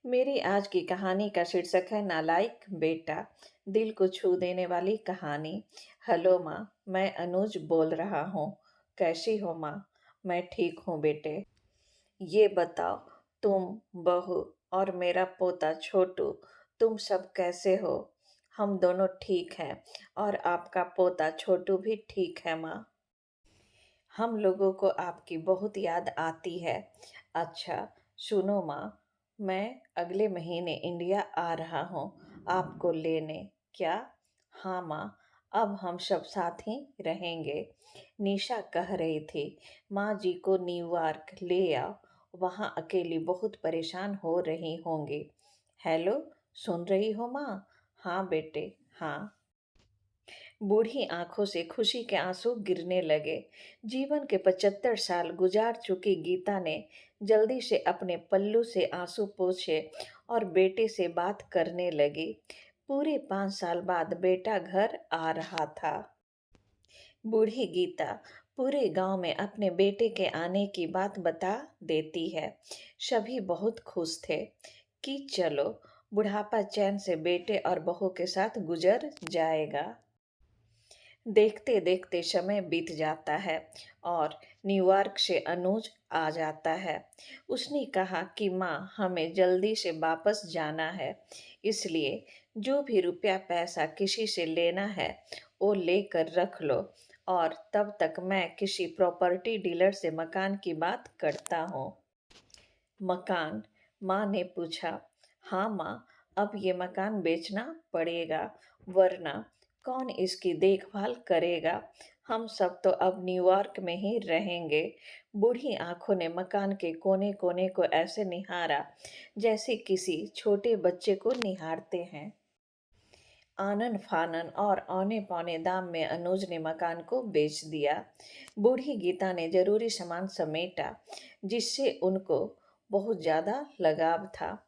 मेरी आज की कहानी का शीर्षक है नालायक बेटा। दिल को छू देने वाली कहानी। हेलो माँ, मैं अनुज बोल रहा हूँ। कैसी हो माँ? मैं ठीक हूँ बेटे। ये बताओ, तुम, बहू और मेरा पोता छोटू, तुम सब कैसे हो? हम दोनों ठीक हैं और आपका पोता छोटू भी ठीक है माँ। हम लोगों को आपकी बहुत याद आती है। अच्छा, सुनो माँ, मैं अगले महीने इंडिया आ रहा हूँ आपको लेने। क्या? हाँ माँ, अब हम सब साथ ही रहेंगे। निशा कह रही थी, माँ जी को न्यूयॉर्क ले आओ, वहाँ अकेली बहुत परेशान हो रही होंगी। हेलो, सुन रही हो माँ? हाँ बेटे, हाँ। बूढ़ी आंखों से खुशी के आंसू गिरने लगे। जीवन के 75 साल गुजार चुकी गीता ने जल्दी से अपने पल्लू से आंसू पोंछे और बेटे से बात करने लगी। पूरे 5 साल बाद बेटा घर आ रहा था। बूढ़ी गीता पूरे गांव में अपने बेटे के आने की बात बता देती है। सभी बहुत खुश थे कि चलो, बुढ़ापा चैन से बेटे और बहू के साथ गुजर जाएगा। देखते देखते समय बीत जाता है और न्यूयॉर्क से अनुज आ जाता है। उसने कहा कि माँ, हमें जल्दी से वापस जाना है, इसलिए जो भी रुपया पैसा किसी से लेना है वो लेकर रख लो, और तब तक मैं किसी प्रॉपर्टी डीलर से मकान की बात करता हूँ। मकान? माँ ने पूछा। हाँ माँ, अब ये मकान बेचना पड़ेगा, वरना कौन इसकी देखभाल करेगा? हम सब तो अब न्यूयॉर्क में ही रहेंगे। बूढ़ी आंखों ने मकान के कोने कोने को ऐसे निहारा जैसे किसी छोटे बच्चे को निहारते हैं। आनन फानन और औने पौने दाम में अनुज ने मकान को बेच दिया। बूढ़ी गीता ने जरूरी सामान समेटा जिससे उनको बहुत ज़्यादा लगाव था।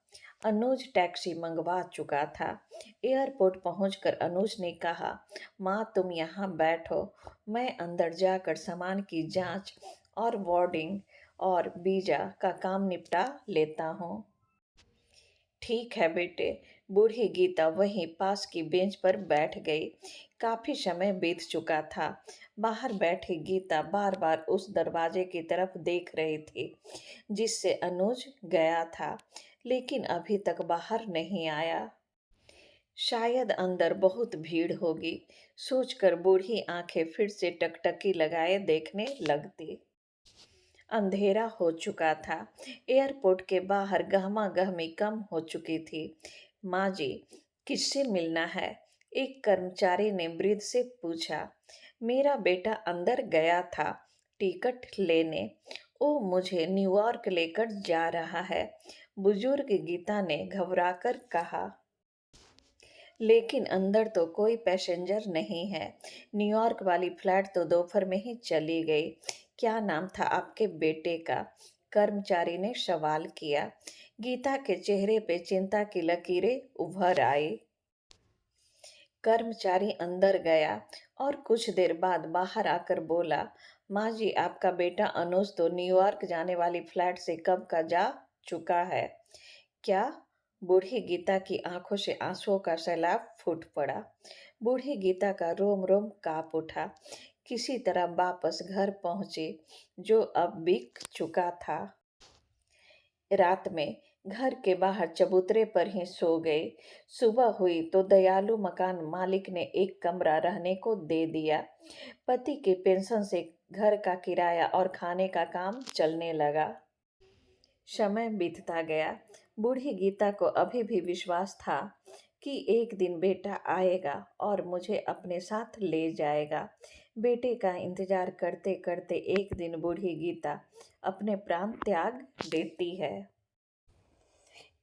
अनुज टैक्सी मंगवा चुका था। एयरपोर्ट पहुंचकर अनुज ने कहा, माँ तुम यहाँ बैठो, मैं अंदर जाकर सामान की जांच और बोर्डिंग और वीज़ा का काम निपटा लेता हूँ। ठीक है बेटे। बूढ़ी गीता वहीं पास की बेंच पर बैठ गई। काफी समय बीत चुका था। बाहर बैठी गीता बार बार उस दरवाजे की तरफ देख रही थी जिससे अनुज गया था, लेकिन अभी तक बाहर नहीं आया। शायद अंदर बहुत भीड़ होगी, सोचकर बूढ़ी आंखें फिर से टकटकी लगाए देखने लगती। अंधेरा हो चुका था। एयरपोर्ट के बाहर गहमा-गहमी कम हो चुकी थी। माँ जी, किससे मिलना है? एक कर्मचारी ने वृद्ध से पूछा। मेरा बेटा अंदर गया था टिकट लेने। वो मुझे न्यूयॉर्क लेकर जा रहा है, बुजुर्ग गीता ने घबराकर कहा। लेकिन अंदर तो कोई पैसेंजर नहीं है। न्यूयॉर्क वाली फ्लैट तो दोपहर में ही चली गई। क्या नाम था आपके बेटे का? कर्मचारी ने सवाल किया। गीता के चेहरे पे चिंता की लकीरें उभर आई। कर्मचारी अंदर गया और कुछ देर बाद बाहर आकर बोला, माँ जी, आपका बेटा अनुज तो न्यूयॉर्क जाने वाली फ्लैट से कब का जा चुका है। क्या? बूढ़ी गीता की आंखों से आंसुओं का सैलाब फूट पड़ा। बूढ़ी गीता का रोम रोम कांप उठा। किसी तरह वापस घर पहुंची जो अब बिक चुका था। रात में घर के बाहर चबूतरे पर ही सो गए। सुबह हुई तो दयालु मकान मालिक ने एक कमरा रहने को दे दिया। पति के पेंशन से घर का किराया और खाने का काम चलने लगा। समय बीतता गया। बूढ़ी गीता को अभी भी विश्वास था कि एक दिन बेटा आएगा और मुझे अपने साथ ले जाएगा। बेटे का इंतजार करते करते एक दिन बूढ़ी गीता अपने प्राण त्याग देती है।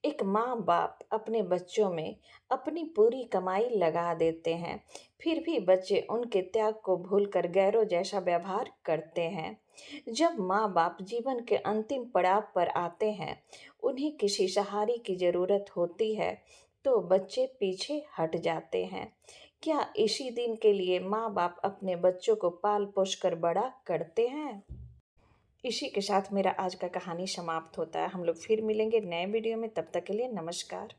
एक माँ बाप अपने बच्चों में अपनी पूरी कमाई लगा देते हैं, फिर भी बच्चे उनके त्याग को भूलकर गैरों जैसा व्यवहार करते हैं। जब माँ बाप जीवन के अंतिम पड़ाव पर आते हैं, उन्हें किसी सहारे की जरूरत होती है, तो बच्चे पीछे हट जाते हैं। क्या इसी दिन के लिए माँ बाप अपने बच्चों को पाल पोस कर बड़ा करते हैं? इसी के साथ मेरा आज का कहानी समाप्त होता है। हम लोग फिर मिलेंगे नए वीडियो में, तब तक के लिए नमस्कार।